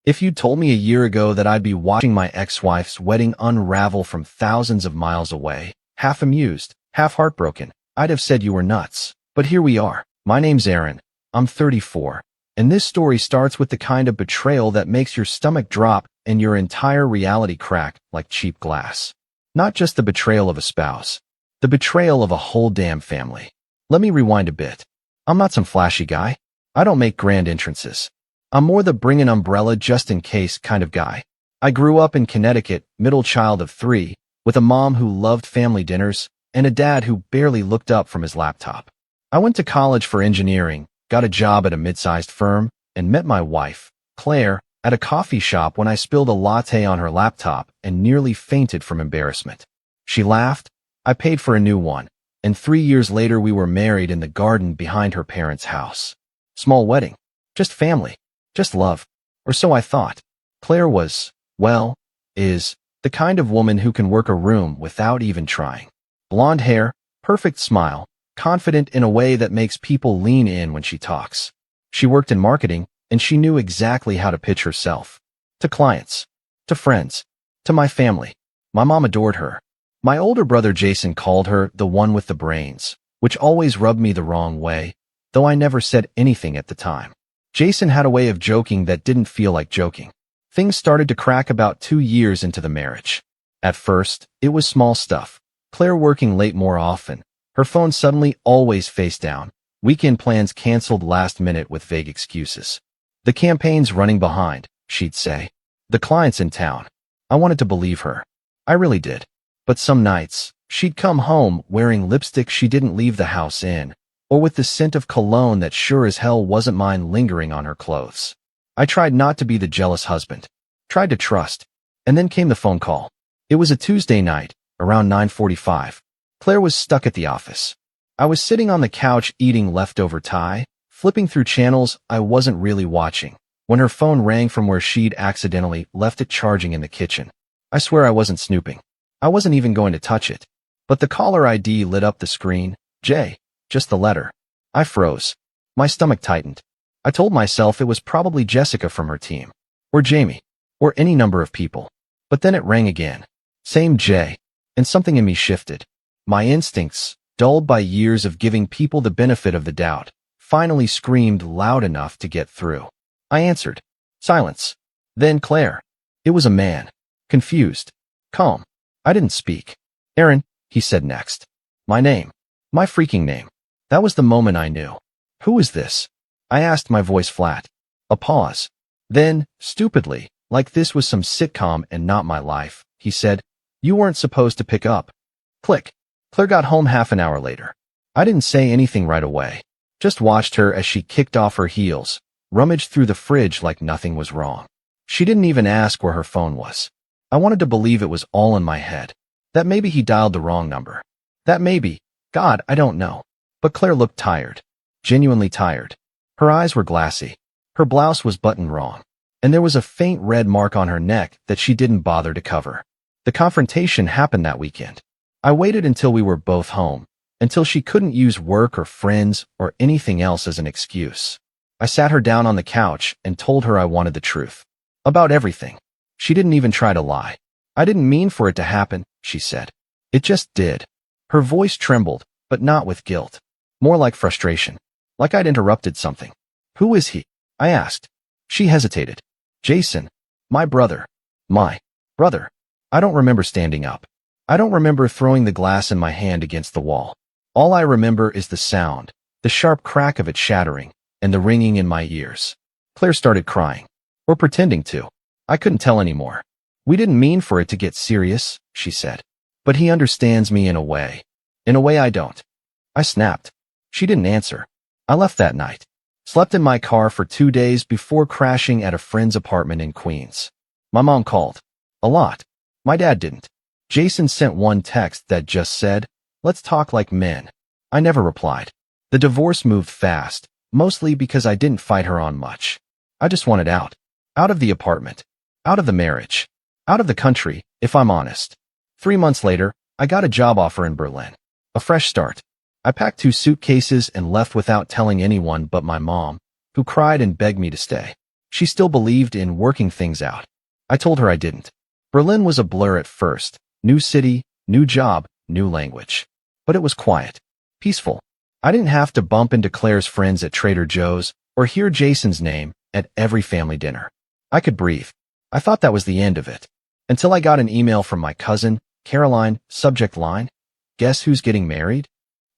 If you'd told me a year ago that I'd be watching my ex-wife's wedding unravel from thousands of miles away, half amused, half heartbroken, I'd have said you were nuts. But here we are. My name's Aaron. I'm 34. And this story starts with the kind of betrayal that makes your stomach drop and your entire reality crack like cheap glass. Not just the betrayal of a spouse. The betrayal of a whole damn family. Let me rewind a bit. I'm not some flashy guy. I don't make grand entrances. I'm more the bring an umbrella just in case kind of guy. I grew up in Connecticut, middle child of 3, with a mom who loved family dinners and a dad who barely looked up from his laptop. I went to college for engineering, got a job at a mid-sized firm, and met my wife, Claire, at a coffee shop when I spilled a latte on her laptop and nearly fainted from embarrassment. She laughed, I paid for a new one, and 3 years later we were married in the garden behind her parents' house. Small wedding. Just family. Just love. Or so I thought. Claire was, well, is, the kind of woman who can work a room without even trying. Blonde hair, perfect smile, confident in a way that makes people lean in when she talks. She worked in marketing, and she knew exactly how to pitch herself. To clients. To friends. To my family. My mom adored her. My older brother Jason called her the one with the brains, which always rubbed me the wrong way, though I never said anything at the time. Jason had a way of joking that didn't feel like joking. Things started to crack about 2 years into the marriage. At first, it was small stuff. Claire working late more often. Her phone suddenly always face down. Weekend plans canceled last minute with vague excuses. The campaign's running behind, she'd say. The client's in town. I wanted to believe her. I really did. But some nights, she'd come home wearing lipstick she didn't leave the house in, or with the scent of cologne that sure as hell wasn't mine lingering on her clothes. I tried not to be the jealous husband. Tried to trust. And then came the phone call. It was a Tuesday night, around 9:45. Claire was stuck at the office. I was sitting on the couch eating leftover Thai, flipping through channels I wasn't really watching, when her phone rang from where she'd accidentally left it charging in the kitchen. I swear I wasn't snooping. I wasn't even going to touch it. But the caller ID lit up the screen. J. Just the letter. I froze. My stomach tightened. I told myself it was probably Jessica from her team. Or Jamie. Or any number of people. But then it rang again. Same J. And something in me shifted. My instincts, dulled by years of giving people the benefit of the doubt, finally screamed loud enough to get through. I answered. Silence. Then Claire. It was a man. Confused. Calm. I didn't speak. Aaron, he said next. My name. My freaking name. That was the moment I knew. Who is this? I asked, my voice flat. A pause. Then, stupidly, like this was some sitcom and not my life, he said, you weren't supposed to pick up. Click. Claire got home half an hour later. I didn't say anything right away. Just watched her as she kicked off her heels, rummaged through the fridge like nothing was wrong. She didn't even ask where her phone was. I wanted to believe it was all in my head. That maybe he dialed the wrong number. That maybe, God, I don't know. But Claire looked tired. Genuinely tired. Her eyes were glassy. Her blouse was buttoned wrong. And there was a faint red mark on her neck that she didn't bother to cover. The confrontation happened that weekend. I waited until we were both home, until she couldn't use work or friends or anything else as an excuse. I sat her down on the couch and told her I wanted the truth. About everything. She didn't even try to lie. I didn't mean for it to happen, she said. It just did. Her voice trembled, but not with guilt. More like frustration. Like I'd interrupted something. Who is he? I asked. She hesitated. Jason. My brother. My brother. I don't remember standing up. I don't remember throwing the glass in my hand against the wall. All I remember is the sound, the sharp crack of it shattering, and the ringing in my ears. Claire started crying. Or pretending to. I couldn't tell anymore. We didn't mean for it to get serious, she said. But he understands me in a way. In a way I don't. I snapped. She didn't answer. I left that night. Slept in my car for 2 days before crashing at a friend's apartment in Queens. My mom called. A lot. My dad didn't. Jason sent one text that just said, let's talk like men. I never replied. The divorce moved fast, mostly because I didn't fight her on much. I just wanted out. Out of the apartment. Out of the marriage. Out of the country, if I'm honest. 3 months later, I got a job offer in Berlin. A fresh start. I packed 2 suitcases and left without telling anyone but my mom, who cried and begged me to stay. She still believed in working things out. I told her I didn't. Berlin was a blur at first. New city, new job, new language. But it was quiet. Peaceful. I didn't have to bump into Claire's friends at Trader Joe's or hear Jason's name at every family dinner. I could breathe. I thought that was the end of it. Until I got an email from my cousin, Caroline, subject line, "Guess who's getting married?"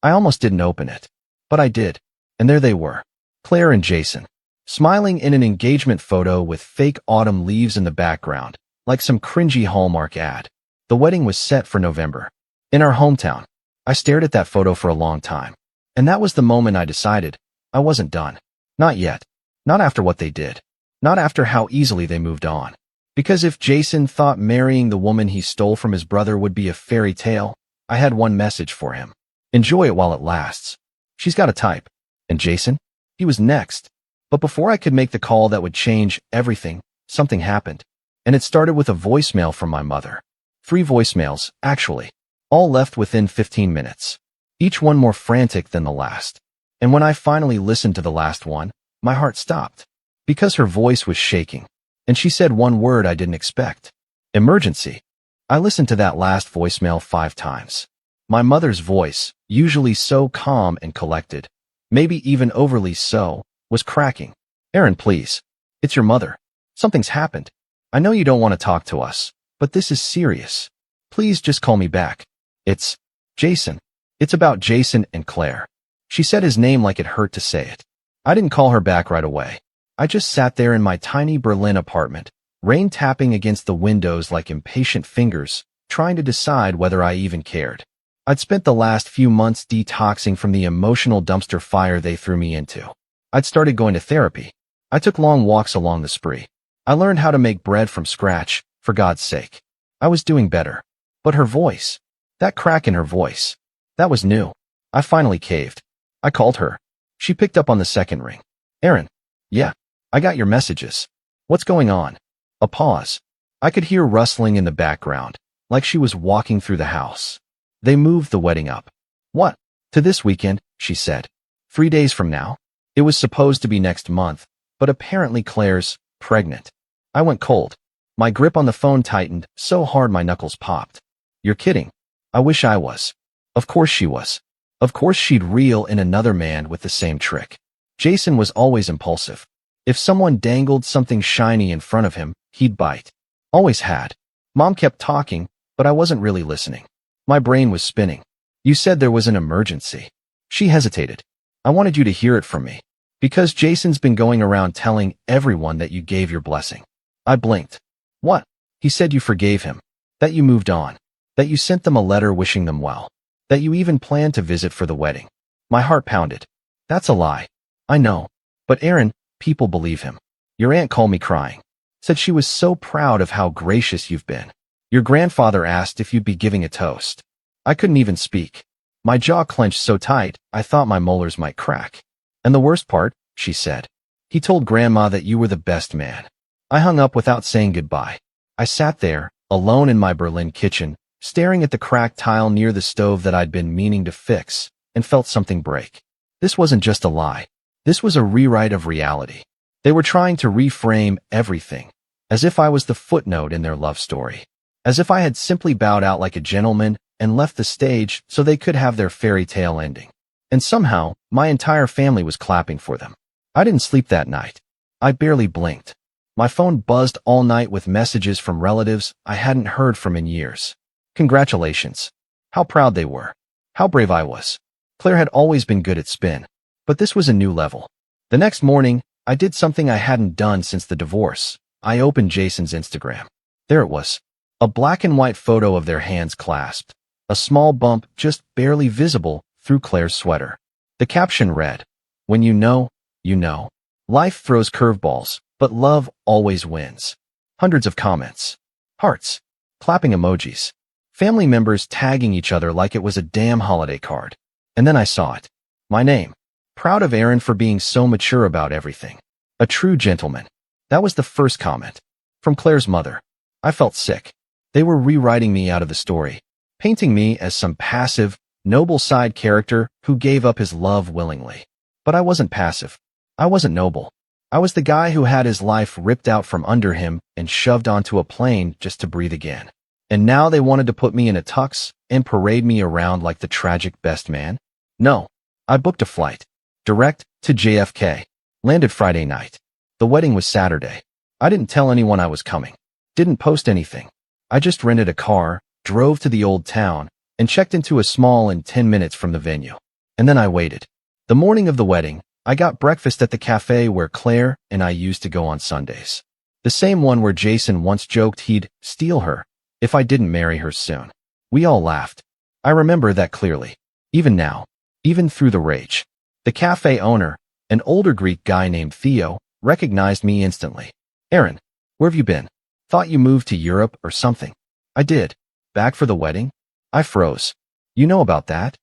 I almost didn't open it. But I did. And there they were. Claire and Jason. Smiling in an engagement photo with fake autumn leaves in the background, like some cringy Hallmark ad. The wedding was set for November. In our hometown. I stared at that photo for a long time. And that was the moment I decided I wasn't done. Not yet. Not after what they did. Not after how easily they moved on. Because if Jason thought marrying the woman he stole from his brother would be a fairy tale, I had one message for him. Enjoy it while it lasts. She's got a type. And Jason? He was next. But before I could make the call that would change everything, something happened. And it started with a voicemail from my mother. 3 voicemails, actually. All left within 15 minutes. Each one more frantic than the last. And when I finally listened to the last one, my heart stopped. Because her voice was shaking. And she said one word I didn't expect. Emergency. I listened to that last voicemail 5 times. My mother's voice, usually so calm and collected, maybe even overly so, was cracking. "Aaron, please. It's your mother. Something's happened. I know you don't want to talk to us, but this is serious. Please just call me back. It's Jason. It's about Jason and Claire." She said his name like it hurt to say it. I didn't call her back right away. I just sat there in my tiny Berlin apartment, rain tapping against the windows like impatient fingers, trying to decide whether I even cared. I'd spent the last few months detoxing from the emotional dumpster fire they threw me into. I'd started going to therapy. I took long walks along the spree. I learned how to make bread from scratch, for God's sake. I was doing better. But her voice, that crack in her voice, that was new. I finally caved. I called her. She picked up on the second ring. "Aaron." "Yeah, I got your messages. What's going on?" A pause. I could hear rustling in the background, like she was walking through the house. "They moved the wedding up." "What?" "To this weekend," she said. 3 days from now. It was supposed to be next month, but apparently Claire's pregnant. I went cold. My grip on the phone tightened so hard my knuckles popped. "You're kidding." I wish I was. Of course she was. Of course she'd reel in another man with the same trick. Jason was always impulsive. If someone dangled something shiny in front of him, he'd bite. Always had. Mom kept talking, but I wasn't really listening. My brain was spinning. "You said there was an emergency." She hesitated. "I wanted you to hear it from me. Because Jason's been going around telling everyone that you gave your blessing." I blinked. "What?" "He said you forgave him. That you moved on. That you sent them a letter wishing them well. That you even planned to visit for the wedding." My heart pounded. "That's a lie." "I know. But Aaron, people believe him. Your aunt called me crying. Said she was so proud of how gracious you've been. Your grandfather asked if you'd be giving a toast." I couldn't even speak. My jaw clenched so tight, I thought my molars might crack. "And the worst part," she said, "he told Grandma that you were the best man." I hung up without saying goodbye. I sat there, alone in my Berlin kitchen, staring at the cracked tile near the stove that I'd been meaning to fix, and felt something break. This wasn't just a lie. This was a rewrite of reality. They were trying to reframe everything, as if I was the footnote in their love story. As if I had simply bowed out like a gentleman and left the stage so they could have their fairy tale ending. And somehow, my entire family was clapping for them. I didn't sleep that night. I barely blinked. My phone buzzed all night with messages from relatives I hadn't heard from in years. Congratulations. How proud they were. How brave I was. Claire had always been good at spin. But this was a new level. The next morning, I did something I hadn't done since the divorce. I opened Jason's Instagram. There it was. A black and white photo of their hands clasped. A small bump just barely visible through Claire's sweater. The caption read, "When you know, you know. Life throws curveballs, but love always wins." Hundreds of comments. Hearts. Clapping emojis. Family members tagging each other like it was a damn holiday card. And then I saw it. My name. "Proud of Aaron for being so mature about everything. A true gentleman." That was the first comment. From Claire's mother. I felt sick. They were rewriting me out of the story, painting me as some passive, noble side character who gave up his love willingly. But I wasn't passive. I wasn't noble. I was the guy who had his life ripped out from under him and shoved onto a plane just to breathe again. And now they wanted to put me in a tux and parade me around like the tragic best man? No. I booked a flight. Direct to JFK. Landed Friday night. The wedding was Saturday. I didn't tell anyone I was coming. Didn't post anything. I just rented a car, drove to the old town, and checked into a small inn 10 minutes from the venue. And then I waited. The morning of the wedding, I got breakfast at the cafe where Claire and I used to go on Sundays. The same one where Jason once joked he'd steal her if I didn't marry her soon. We all laughed. I remember that clearly. Even now. Even through the rage. The cafe owner, an older Greek guy named Theo, recognized me instantly. Aaron, where have you been? Thought you moved to Europe or something. I did. Back for the wedding? I froze. You know about that?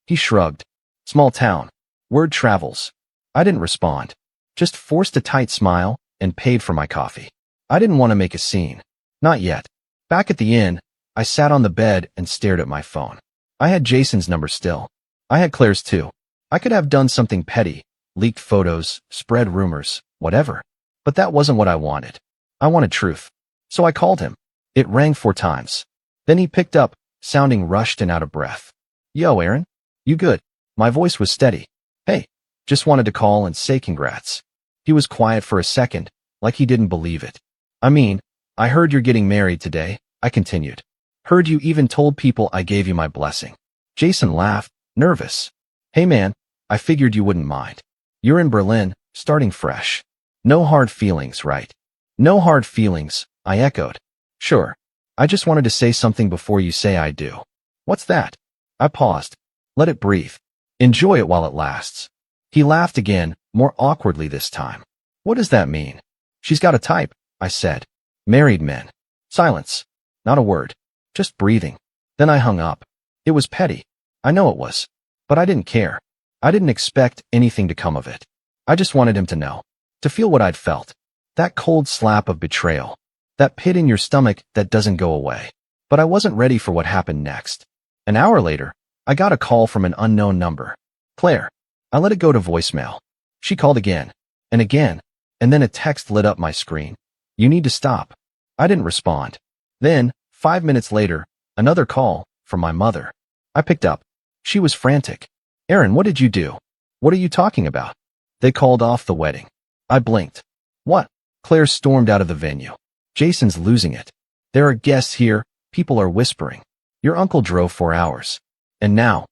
He shrugged. Small town. Word travels. I didn't respond. Just forced a tight smile and paid for my coffee. I didn't want to make a scene. Not yet. Back at the inn, I sat on the bed and stared at my phone. I had Jason's number still. I had Claire's too. I could have done something petty, leaked photos, spread rumors, whatever. But that wasn't what I wanted. I wanted truth. So I called him. It rang 4 times. Then he picked up, sounding rushed and out of breath. Yo, Aaron? You good? My voice was steady. Hey, just wanted to call and say congrats. He was quiet for a second, like he didn't believe it. I mean, I heard you're getting married today, I continued. Heard you even told people I gave you my blessing. Jason laughed, nervous. Hey man, I figured you wouldn't mind. You're in Berlin, starting fresh. No hard feelings, right? No hard feelings, I echoed. Sure. I just wanted to say something before you say I do. What's that? I paused. Let it breathe. Enjoy it while it lasts. He laughed again, more awkwardly this time. What does that mean? She's got a type, I said. Married men. Silence. Not a word. Just breathing. Then I hung up. It was petty. I know it was. But I didn't care. I didn't expect anything to come of it. I just wanted him to know. To feel what I'd felt. That cold slap of betrayal. That pit in your stomach that doesn't go away. But I wasn't ready for what happened next. An hour later, I got a call from an unknown number. Claire. I let it go to voicemail. She called again. And again. And then a text lit up my screen. You need to stop. I didn't respond. Then, 5 minutes later, another call from my mother. I picked up. She was frantic. Aaron, what did you do? What are you talking about? They called off the wedding. I blinked. What? Claire stormed out of the venue. Jason's losing it. There are guests here. People are whispering. Your uncle drove 4 hours. And now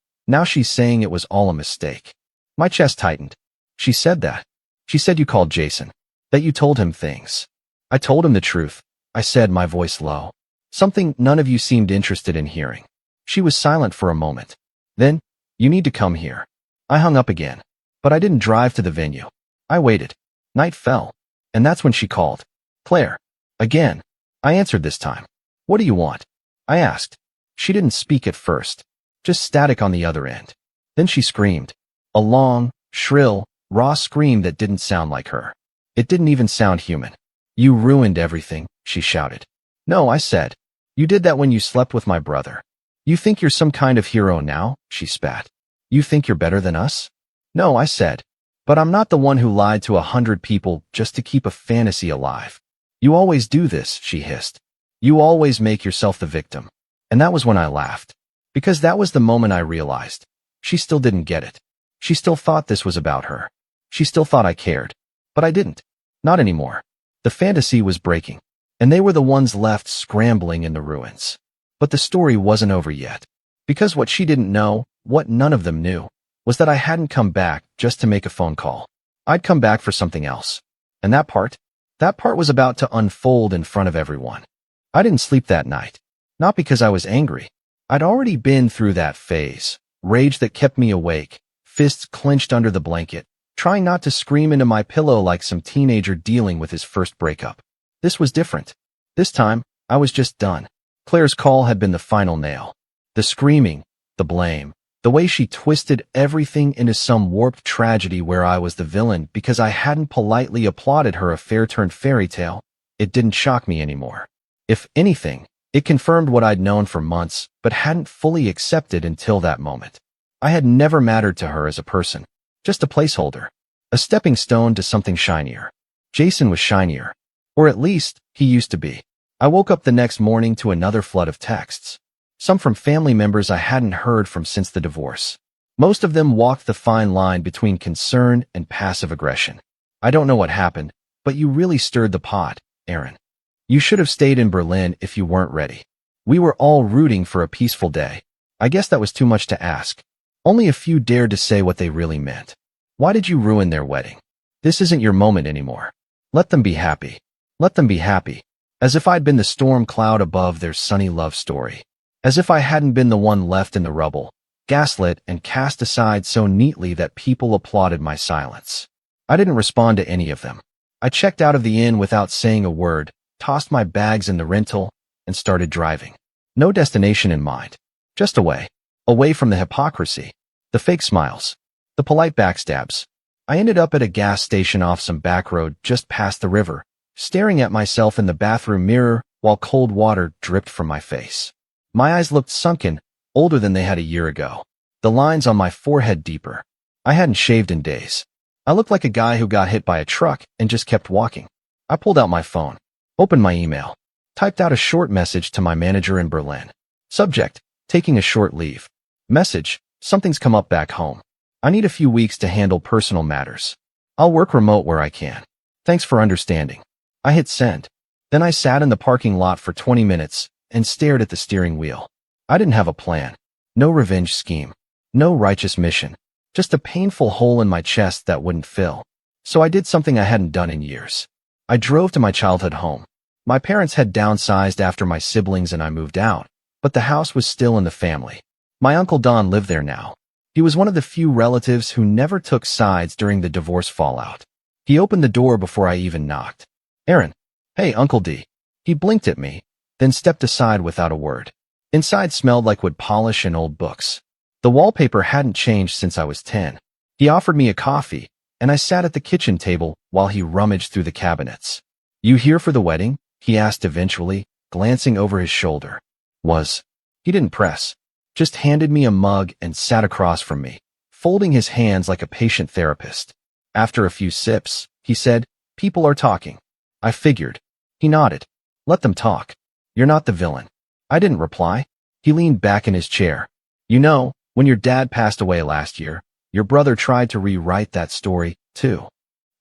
she's saying it was all a mistake. My chest tightened. She said that. She said you called Jason. That you told him things. I told him the truth. I said, my voice low. Something none of you seemed interested in hearing. She was silent for a moment. Then, you need to come here. I hung up again. But I didn't drive to the venue. I waited. Night fell. And that's when she called. Claire. Again. I answered this time. What do you want? I asked. She didn't speak at first. Just static on the other end. Then she screamed. A long, shrill, raw scream that didn't sound like her. It didn't even sound human. You ruined everything, she shouted. No, I said. You did that when you slept with my brother. You think you're some kind of hero now, she spat. You think you're better than us? No, I said. But I'm not the one who lied to 100 people just to keep a fantasy alive. You always do this, she hissed. You always make yourself the victim. And that was when I laughed. Because that was the moment I realized. She still didn't get it. She still thought this was about her. She still thought I cared. But I didn't. Not anymore. The fantasy was breaking. And they were the ones left scrambling in the ruins. But the story wasn't over yet. Because what she didn't know, what none of them knew, was that I hadn't come back just to make a phone call. I'd come back for something else. And that part was about to unfold in front of everyone. I didn't sleep that night. Not because I was angry. I'd already been through that phase. Rage that kept me awake, fists clenched under the blanket, trying not to scream into my pillow like some teenager dealing with his first breakup. This was different. This time, I was just done. Claire's call had been the final nail. The screaming, the blame, the way she twisted everything into some warped tragedy where I was the villain because I hadn't politely applauded her affair turned fairy tale, it didn't shock me anymore. If anything, it confirmed what I'd known for months but hadn't fully accepted until that moment. I had never mattered to her as a person, just a placeholder, a stepping stone to something shinier. Jason was shinier. Or at least, he used to be. I woke up the next morning to another flood of texts. Some from family members I hadn't heard from since the divorce. Most of them walked the fine line between concern and passive aggression. I don't know what happened, but you really stirred the pot, Aaron. You should have stayed in Berlin if you weren't ready. We were all rooting for a peaceful day. I guess that was too much to ask. Only a few dared to say what they really meant. Why did you ruin their wedding? This isn't your moment anymore. Let them be happy. Let them be happy. As if I'd been the storm cloud above their sunny love story. As if I hadn't been the one left in the rubble, gaslit and cast aside so neatly that people applauded my silence. I didn't respond to any of them. I checked out of the inn without saying a word, tossed my bags in the rental, and started driving. No destination in mind. Just away. Away from the hypocrisy. The fake smiles. The polite backstabs. I ended up at a gas station off some back road just past the river, staring at myself in the bathroom mirror while cold water dripped from my face. My eyes looked sunken, older than they had a year ago. The lines on my forehead deeper. I hadn't shaved in days. I looked like a guy who got hit by a truck and just kept walking. I pulled out my phone, opened my email, typed out a short message to my manager in Berlin. Subject, taking a short leave. Message, something's come up back home. I need a few weeks to handle personal matters. I'll work remote where I can. Thanks for understanding. I hit send. Then I sat in the parking lot for 20 minutes and stared at the steering wheel. I didn't have a plan. No revenge scheme. No righteous mission. Just a painful hole in my chest that wouldn't fill. So I did something I hadn't done in years. I drove to my childhood home. My parents had downsized after my siblings and I moved out, but the house was still in the family. My Uncle Don lived there now. He was one of the few relatives who never took sides during the divorce fallout. He opened the door before I even knocked. Aaron. Hey, Uncle D. He blinked at me, then stepped aside without a word. Inside smelled like wood polish and old books. The wallpaper hadn't changed since I was 10. He offered me a coffee, and I sat at the kitchen table while he rummaged through the cabinets. You here for the wedding? He asked eventually, glancing over his shoulder. He didn't press. Just handed me a mug and sat across from me, folding his hands like a patient therapist. After a few sips, he said, People are talking. I figured. He nodded. Let them talk. You're not the villain. I didn't reply. He leaned back in his chair. You know, when your dad passed away last year, your brother tried to rewrite that story, too.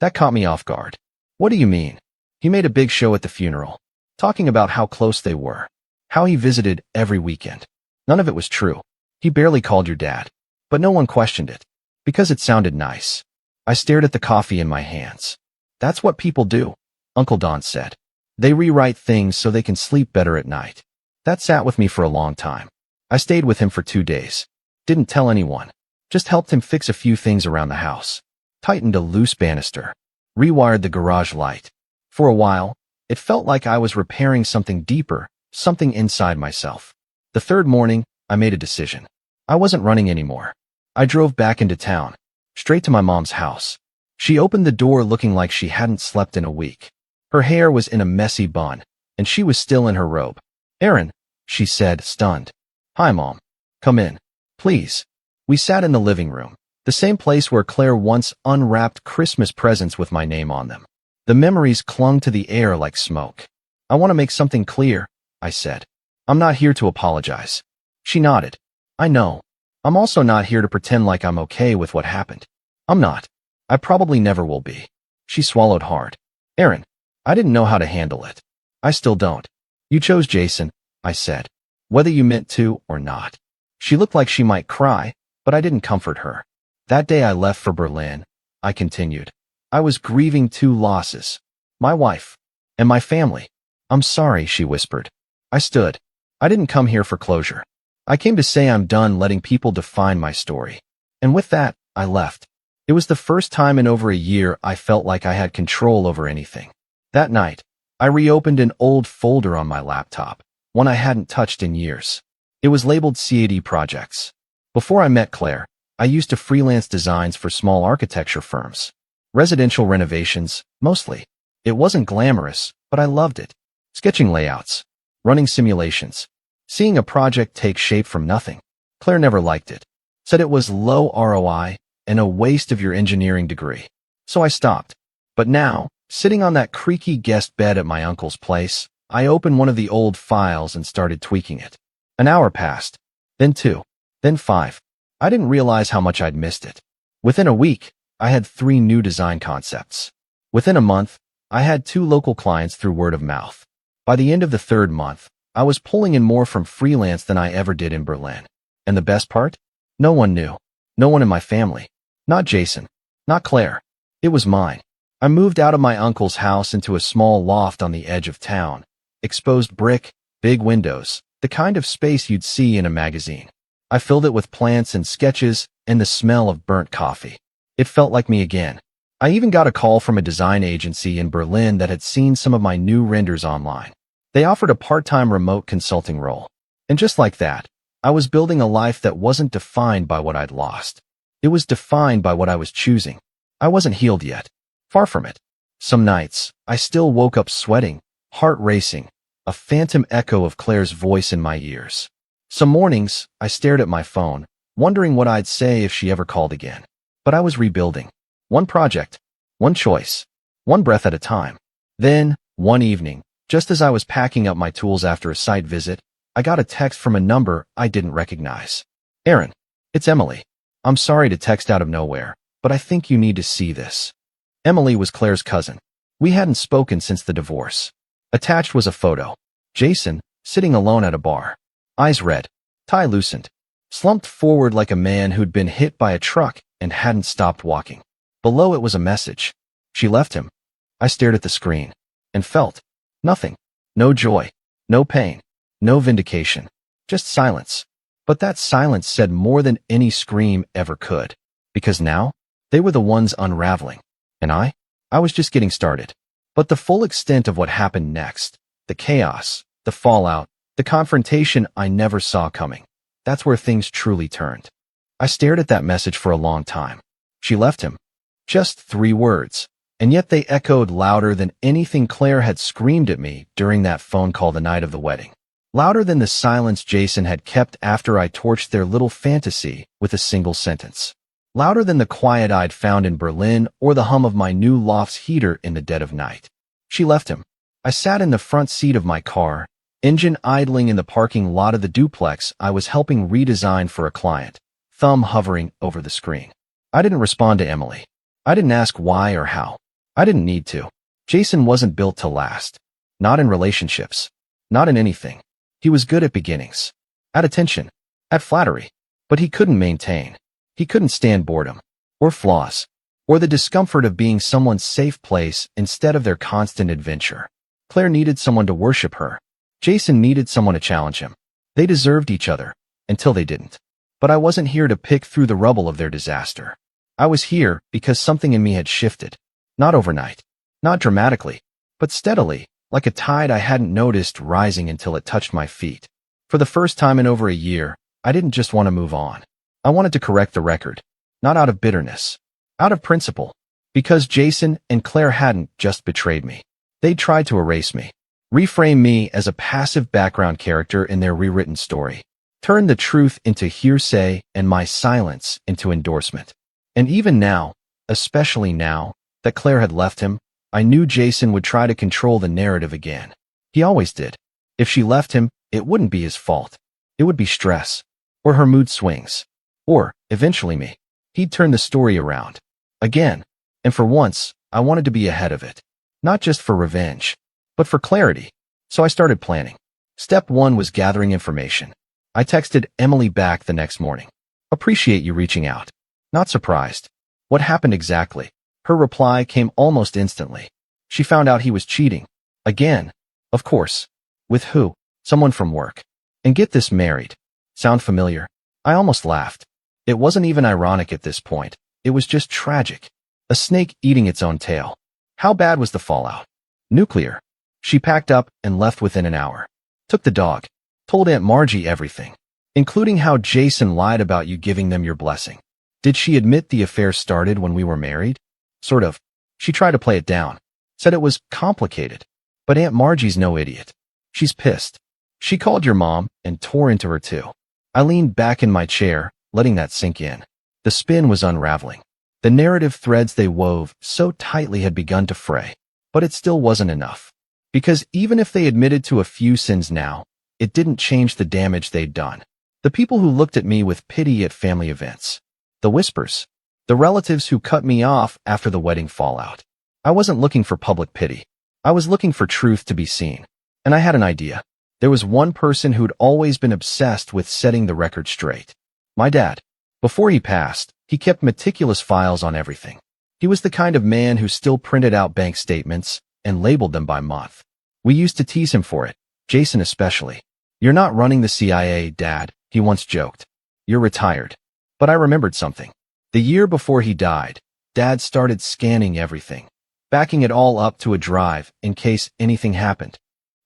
That caught me off guard. What do you mean? He made a big show at the funeral, talking about how close they were, how he visited every weekend. None of it was true. He barely called your dad, but no one questioned it, because it sounded nice. I stared at the coffee in my hands. That's what people do, Uncle Don said. They rewrite things so they can sleep better at night. That sat with me for a long time. I stayed with him for 2 days. Didn't tell anyone. Just helped him fix a few things around the house. Tightened a loose banister. Rewired the garage light. For a while, it felt like I was repairing something deeper, something inside myself. The third morning, I made a decision. I wasn't running anymore. I drove back into town, straight to my mom's house. She opened the door looking like she hadn't slept in a week. Her hair was in a messy bun, and she was still in her robe. Aaron, she said, stunned. Hi, Mom. Come in. Please. We sat in the living room, the same place where Claire once unwrapped Christmas presents with my name on them. The memories clung to the air like smoke. I want to make something clear, I said. I'm not here to apologize. She nodded. I know. I'm also not here to pretend like I'm okay with what happened. I'm not. I probably never will be. She swallowed hard. Aaron, I didn't know how to handle it. I still don't. You chose Jason, I said. Whether you meant to or not. She looked like she might cry, but I didn't comfort her. That day I left for Berlin, I continued. I was grieving 2 losses. My wife. And my family. I'm sorry, she whispered. I stood. I didn't come here for closure. I came to say I'm done letting people define my story. And with that, I left. It was the first time in over a year I felt like I had control over anything. That night, I reopened an old folder on my laptop, one I hadn't touched in years. It was labeled CAD Projects. Before I met Claire, I used to freelance designs for small architecture firms. Residential renovations, mostly. It wasn't glamorous, but I loved it. Sketching layouts. Running simulations. Seeing a project take shape from nothing. Claire never liked it. Said it was low ROI and a waste of your engineering degree. So I stopped. But now, Sitting on that creaky guest bed at my uncle's place, I opened one of the old files and started tweaking it. An hour passed, then 2, then 5. I didn't realize how much I'd missed it. Within a week, I had 3 new design concepts. Within a month, I had 2 local clients through word of mouth. By the end of the 3rd month, I was pulling in more from freelance than I ever did in Berlin. And the best part? No one knew. No one in my family. Not Jason. Not Claire. It was mine. I moved out of my uncle's house into a small loft on the edge of town. Exposed brick, big windows, the kind of space you'd see in a magazine. I filled it with plants and sketches and the smell of burnt coffee. It felt like me again. I even got a call from a design agency in Berlin that had seen some of my new renders online. They offered a part-time remote consulting role. And just like that, I was building a life that wasn't defined by what I'd lost. It was defined by what I was choosing. I wasn't healed yet. Far from it. Some nights, I still woke up sweating, heart racing, a phantom echo of Claire's voice in my ears. Some mornings, I stared at my phone, wondering what I'd say if she ever called again. But I was rebuilding. One project, one choice, one breath at a time. Then, one evening, just as I was packing up my tools after a site visit, I got a text from a number I didn't recognize. Aaron, it's Emily. I'm sorry to text out of nowhere, but I think you need to see this. Emily was Claire's cousin. We hadn't spoken since the divorce. Attached was a photo. Jason, sitting alone at a bar. Eyes red, tie loosened, slumped forward like a man who'd been hit by a truck and hadn't stopped walking. Below it was a message. She left him. I stared at the screen and felt nothing. No joy, no pain, no vindication, just silence. But that silence said more than any scream ever could, because now they were the ones unraveling. And I was just getting started. But the full extent of what happened next, the chaos, the fallout, the confrontation I never saw coming, that's where things truly turned. I stared at that message for a long time. She left him. Just 3 words, and yet they echoed louder than anything Claire had screamed at me during that phone call the night of the wedding. Louder than the silence Jason had kept after I torched their little fantasy with a single sentence. Louder than the quiet I'd found in Berlin or the hum of my new loft's heater in the dead of night. She left him. I sat in the front seat of my car, engine idling in the parking lot of the duplex I was helping redesign for a client, thumb hovering over the screen. I didn't respond to Emily. I didn't ask why or how. I didn't need to. Jason wasn't built to last. Not in relationships. Not in anything. He was good at beginnings. At attention. At flattery. But he couldn't maintain. He couldn't stand boredom. Or flaws. Or the discomfort of being someone's safe place instead of their constant adventure. Claire needed someone to worship her. Jason needed someone to challenge him. They deserved each other. Until they didn't. But I wasn't here to pick through the rubble of their disaster. I was here because something in me had shifted. Not overnight. Not dramatically. But steadily, like a tide I hadn't noticed rising until it touched my feet. For the first time in over a year, I didn't just want to move on. I wanted to correct the record. Not out of bitterness. Out of principle. Because Jason and Claire hadn't just betrayed me. They'd tried to erase me. Reframe me as a passive background character in their rewritten story. Turn the truth into hearsay and my silence into endorsement. And even now, especially now, that Claire had left him, I knew Jason would try to control the narrative again. He always did. If she left him, it wouldn't be his fault. It would be stress. Or her mood swings. Or, eventually me. He'd turn the story around. Again. And for once, I wanted to be ahead of it. Not just for revenge, but for clarity. So I started planning. Step 1 was gathering information. I texted Emily back the next morning. Appreciate you reaching out. Not surprised. What happened exactly? Her reply came almost instantly. She found out he was cheating. Again. Of course. With who? Someone from work. And get this, married. Sound familiar? I almost laughed. It wasn't even ironic at this point. It was just tragic. A snake eating its own tail. How bad was the fallout? Nuclear. She packed up and left within an hour. Took the dog. Told Aunt Margie everything. Including how Jason lied about you giving them your blessing. Did she admit the affair started when we were married? Sort of. She tried to play it down. Said it was complicated. But Aunt Margie's no idiot. She's pissed. She called your mom and tore into her too. I leaned back in my chair, letting that sink in. The spin was unraveling. The narrative threads they wove so tightly had begun to fray. But it still wasn't enough. Because even if they admitted to a few sins now, it didn't change the damage they'd done. The people who looked at me with pity at family events. The whispers. The relatives who cut me off after the wedding fallout. I wasn't looking for public pity. I was looking for truth to be seen. And I had an idea. There was one person who'd always been obsessed with setting the record straight. My dad. Before he passed, he kept meticulous files on everything. He was the kind of man who still printed out bank statements and labeled them by month. We used to tease him for it, Jason especially. "You're not running the CIA, Dad," he once joked. "You're retired." But I remembered something. The year before he died, Dad started scanning everything, backing it all up to a drive in case anything happened.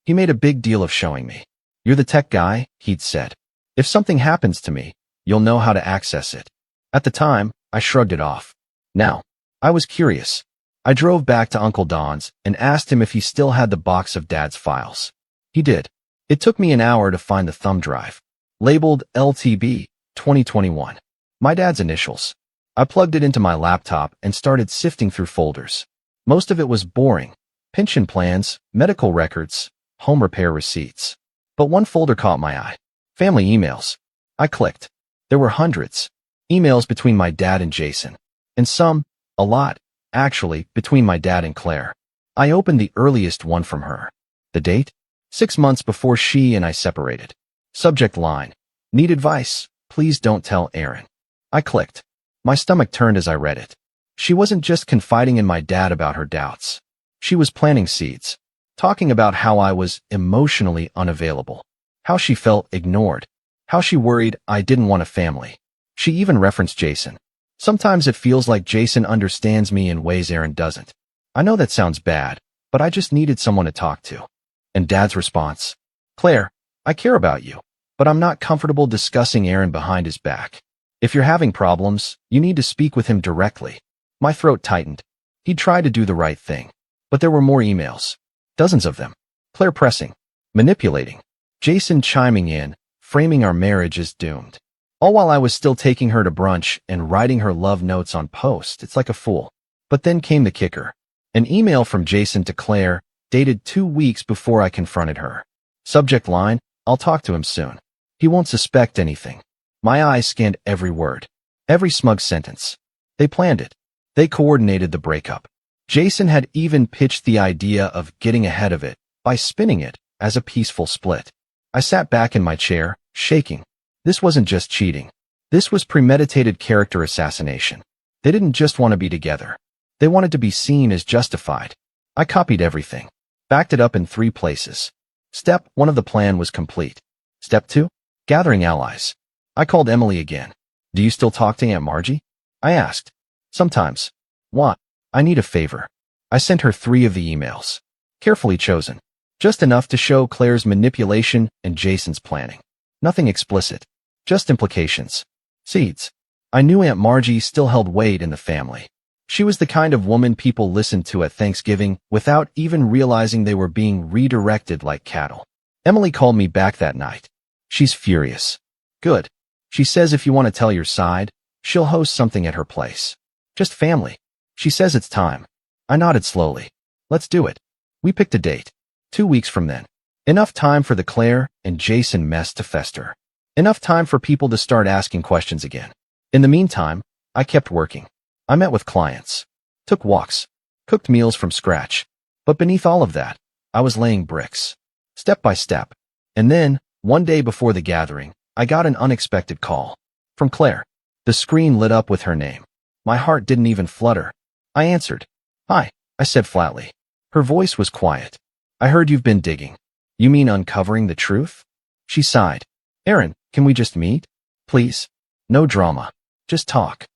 He made a big deal of showing me. "You're the tech guy," he'd said. "If something happens to me, you'll know how to access it." At the time, I shrugged it off. Now, I was curious. I drove back to Uncle Don's and asked him if he still had the box of Dad's files. He did. It took me an hour to find the thumb drive, labeled LTB 2021. My dad's initials. I plugged it into my laptop and started sifting through folders. Most of it was boring. Pension plans, medical records, home repair receipts. But one folder caught my eye. Family emails. I clicked. There were hundreds. Emails between my dad and Jason. And some, a lot, actually, between my dad and Claire. I opened the earliest one from her. The date? 6 months before she and I separated. Subject line. "Need advice. Please don't tell Aaron." I clicked. My stomach turned as I read it. She wasn't just confiding in my dad about her doubts. She was planting seeds. Talking about how I was emotionally unavailable. How she felt ignored. How she worried I didn't want a family. She even referenced Jason. "Sometimes it feels like Jason understands me in ways Aaron doesn't." I know that sounds bad, but I just needed someone to talk to. And Dad's response. "Claire, I care about you, but I'm not comfortable discussing Aaron behind his back. If you're having problems, you need to speak with him directly." My throat tightened. He tried to do the right thing. But there were more emails. Dozens of them. Claire pressing. Manipulating. Jason chiming in, framing our marriage as doomed. All while I was still taking her to brunch and writing her love notes on post. It's like a fool. But then came the kicker. An email from Jason to Claire, dated 2 weeks before I confronted her. Subject line, "I'll talk to him soon. He won't suspect anything." My eyes scanned every word. Every smug sentence. They planned it. They coordinated the breakup. Jason had even pitched the idea of getting ahead of it by spinning it as a peaceful split. I sat back in my chair, shaking. This wasn't just cheating. This was premeditated character assassination. They didn't just want to be together. They wanted to be seen as justified. I copied everything. Backed it up in 3 places. Step 1 of the plan was complete. Step 2? Gathering allies. I called Emily again. "Do you still talk to Aunt Margie?" I asked. "Sometimes." "What?" "I need a favor." I sent her 3 of the emails. Carefully chosen. Just enough to show Claire's manipulation and Jason's planning. Nothing explicit. Just implications. Seeds. I knew Aunt Margie still held weight in the family. She was the kind of woman people listened to at Thanksgiving without even realizing they were being redirected like cattle. Emily called me back that night. She's furious. Good. She says if you want to tell your side, she'll host something at her place. Just family. She says it's time. I nodded slowly. Let's do it. We picked a date. 2 weeks from then. Enough time for the Claire and Jason mess to fester. Enough time for people to start asking questions again. In the meantime, I kept working. I met with clients. Took walks. Cooked meals from scratch. But beneath all of that, I was laying bricks. Step by step. And then, one day before the gathering, I got an unexpected call. From Claire. The screen lit up with her name. My heart didn't even flutter. I answered. "Hi," I said flatly. Her voice was quiet. "I heard you've been digging. You mean uncovering the truth?" She sighed. "Aaron, can we just meet? Please? No drama. Just talk."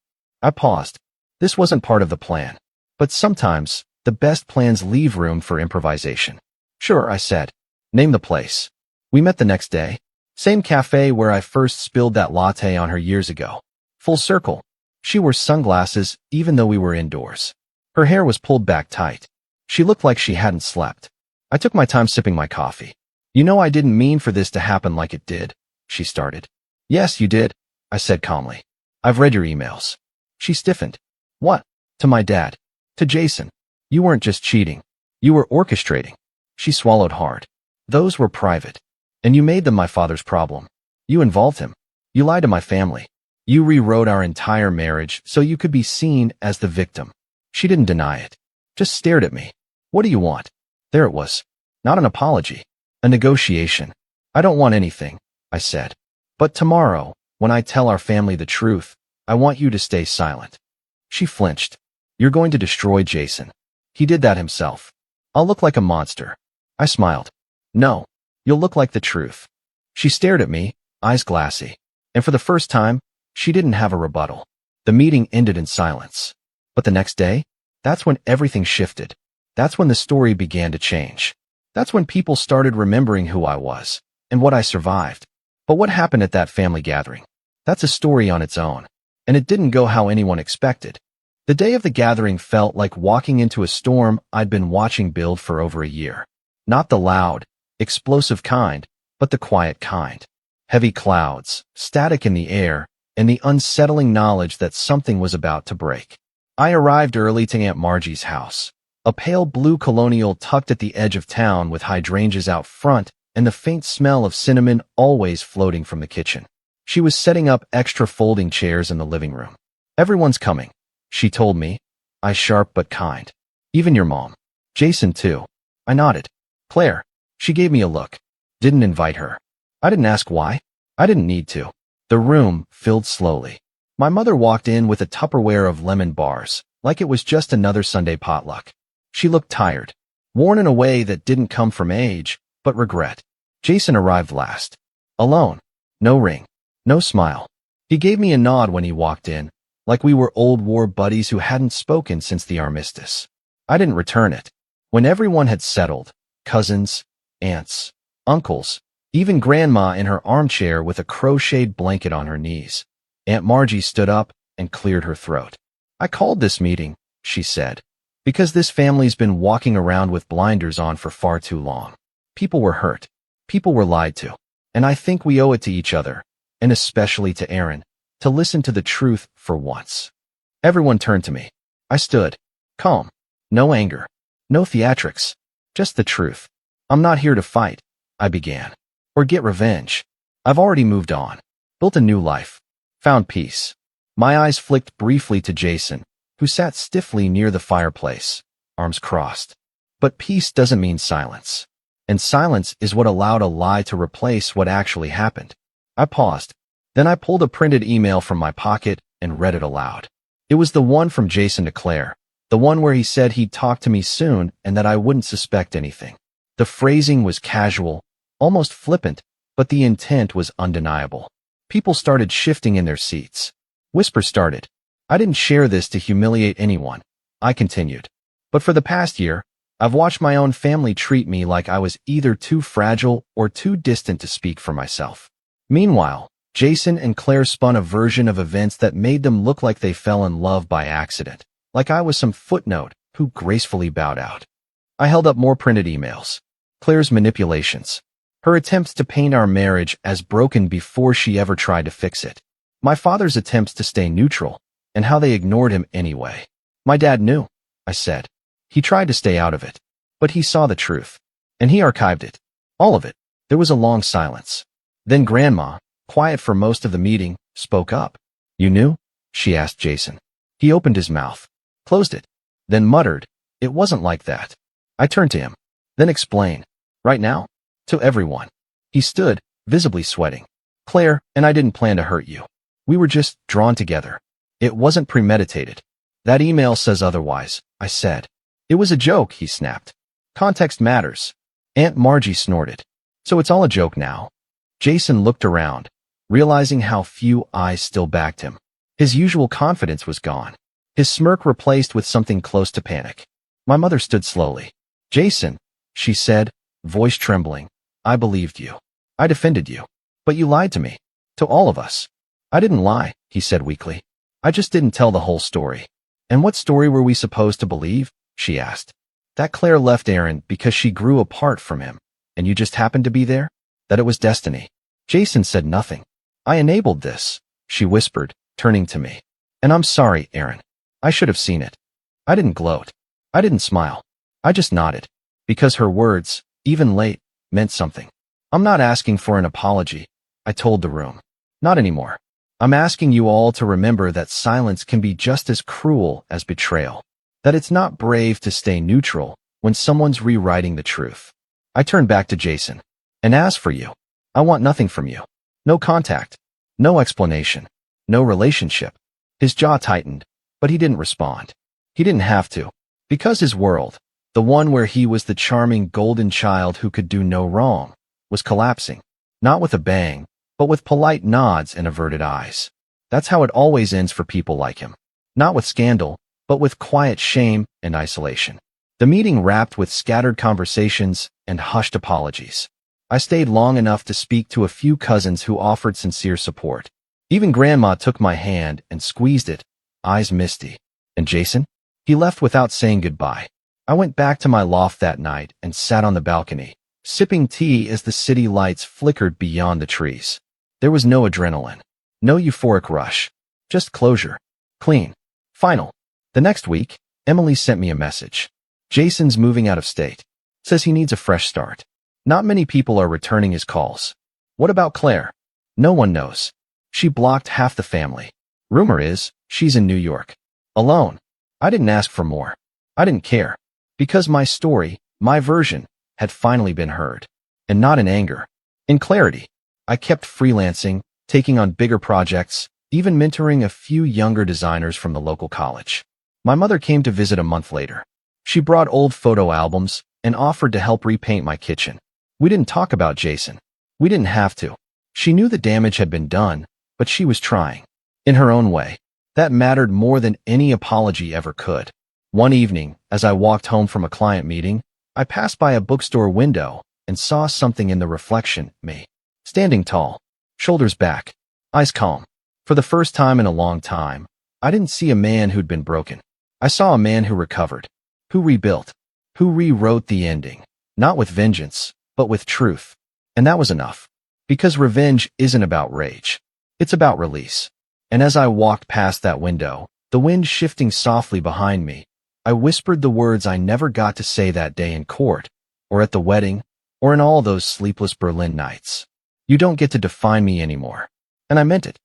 I paused. This wasn't part of the plan. But sometimes, the best plans leave room for improvisation. "Sure," I said. "Name the place." We met the next day. Same cafe where I first spilled that latte on her years ago. Full circle. She wore sunglasses even though we were indoors. Her hair was pulled back tight. She looked like she hadn't slept. I took my time sipping my coffee. "You know I didn't mean for this to happen like it did," she started. "Yes, you did," I said calmly. "I've read your emails." She stiffened. "What?" "To my dad. To Jason. You weren't just cheating. You were orchestrating. She swallowed hard. Those were private. And you made them my father's problem. You involved him. You lied to my family. You rewrote our entire marriage so you could be seen as the victim. She didn't deny it. Just stared at me. What do you want? There it was. Not an apology. A negotiation. I don't want anything, I said. But tomorrow, when I tell our family the truth, I want you to stay silent. She flinched. You're going to destroy Jason. He did that himself. I'll look like a monster. I smiled. No. You'll look like the truth. She stared at me, eyes glassy. And for the first time, she didn't have a rebuttal. The meeting ended in silence. But the next day, that's when everything shifted. That's when the story began to change. That's when people started remembering who I was and what I survived. But what happened at that family gathering? That's a story on its own. And it didn't go how anyone expected. The day of the gathering felt like walking into a storm I'd been watching build for over a year. Not the loud, explosive kind, but the quiet kind. Heavy clouds, static in the air, and the unsettling knowledge that something was about to break. I arrived early to Aunt Margie's house. A pale blue colonial tucked at the edge of town with hydrangeas out front and the faint smell of cinnamon always floating from the kitchen. She was setting up extra folding chairs in the living room. Everyone's coming, she told me, eyes sharp but kind. Even your mom. Jason too. I nodded. Claire. She gave me a look. Didn't invite her. I didn't ask why. I didn't need to. The room filled slowly. My mother walked in with a Tupperware of lemon bars, like it was just another Sunday potluck. She looked tired, worn in a way that didn't come from age, but regret. Jason arrived last. Alone. No ring. No smile. He gave me a nod when he walked in, like we were old war buddies who hadn't spoken since the armistice. I didn't return it. When everyone had settled, cousins, aunts, uncles, even Grandma in her armchair with a crocheted blanket on her knees, Aunt Margie stood up and cleared her throat. I called this meeting, she said, because this family's been walking around with blinders on for far too long. People were hurt. People were lied to. And I think we owe it to each other, and especially to Aaron, to listen to the truth for once. Everyone turned to me. I stood, calm. No anger. No theatrics. Just the truth. I'm not here to fight, I began. Or get revenge. I've already moved on. Built a new life. Found peace. My eyes flicked briefly to Jason, who sat stiffly near the fireplace, arms crossed. But peace doesn't mean silence. And silence is what allowed a lie to replace what actually happened. I paused. Then I pulled a printed email from my pocket and read it aloud. It was the one from Jason to Claire, the one where he said he'd talk to me soon and that I wouldn't suspect anything. The phrasing was casual, almost flippant, but the intent was undeniable. People started shifting in their seats. Whispers started. I didn't share this to humiliate anyone. I continued. But for the past year, I've watched my own family treat me like I was either too fragile or too distant to speak for myself. Meanwhile, Jason and Claire spun a version of events that made them look like they fell in love by accident, like I was some footnote who gracefully bowed out. I held up more printed emails. Claire's manipulations. Her attempts to paint our marriage as broken before she ever tried to fix it. My father's attempts to stay neutral, and how they ignored him anyway. My dad knew, I said. He tried to stay out of it. But he saw the truth. And he archived it. All of it. There was a long silence. Then Grandma, quiet for most of the meeting, spoke up. You knew? She asked Jason. He opened his mouth, closed it, then muttered, It wasn't like that. I turned to him. Then explain. Right now? To everyone. He stood, visibly sweating. Claire and I didn't plan to hurt you. We were just drawn together. It wasn't premeditated. That email says otherwise, I said. It was a joke, he snapped. Context matters. Aunt Margie snorted. So it's all a joke now? Jason looked around, realizing how few eyes still backed him. His usual confidence was gone. His smirk replaced with something close to panic. My mother stood slowly. Jason, she said, voice trembling, I believed you. I defended you. But you lied to me. To all of us. I didn't lie, he said weakly. I just didn't tell the whole story. And what story were we supposed to believe? She asked. That Claire left Aaron because she grew apart from him, and you just happened to be there? That it was destiny? Jason said nothing. I enabled this, she whispered, turning to me. And I'm sorry, Aaron. I should have seen it. I didn't gloat. I didn't smile. I just nodded, because her words, even late, meant something. I'm not asking for an apology, I told the room. Not anymore. I'm asking you all to remember that silence can be just as cruel as betrayal. That it's not brave to stay neutral when someone's rewriting the truth. I turned back to Jason. And as for you, I want nothing from you. No contact. No explanation. No relationship. His jaw tightened, but he didn't respond. He didn't have to. Because his world, the one where he was the charming golden child who could do no wrong, was collapsing. Not with a bang, but with polite nods and averted eyes. That's how it always ends for people like him. Not with scandal, but with quiet shame and isolation. The meeting wrapped with scattered conversations and hushed apologies. I stayed long enough to speak to a few cousins who offered sincere support. Even Grandma took my hand and squeezed it, eyes misty. And Jason? He left without saying goodbye. I went back to my loft that night and sat on the balcony, sipping tea as the city lights flickered beyond the trees. There was no adrenaline, no euphoric rush, just closure. Clean. Final. The next week, Emily sent me a message. Jason's moving out of state. Says he needs a fresh start. Not many people are returning his calls. What about Claire? No one knows. She blocked half the family. Rumor is, she's in New York. Alone. I didn't ask for more. I didn't care. Because my story, my version, had finally been heard. And not in anger. In clarity. I kept freelancing, taking on bigger projects, even mentoring a few younger designers from the local college. My mother came to visit a month later. She brought old photo albums and offered to help repaint my kitchen. We didn't talk about Jason. We didn't have to. She knew the damage had been done, but she was trying. In her own way. That mattered more than any apology ever could. One evening, as I walked home from a client meeting, I passed by a bookstore window and saw something in the reflection, me. Standing tall, shoulders back, eyes calm. For the first time in a long time, I didn't see a man who'd been broken. I saw a man who recovered, who rebuilt, who rewrote the ending, not with vengeance, but with truth. And that was enough. Because revenge isn't about rage. It's about release. And as I walked past that window, the wind shifting softly behind me, I whispered the words I never got to say that day in court, or at the wedding, or in all those sleepless Berlin nights. You don't get to define me anymore. And I meant it.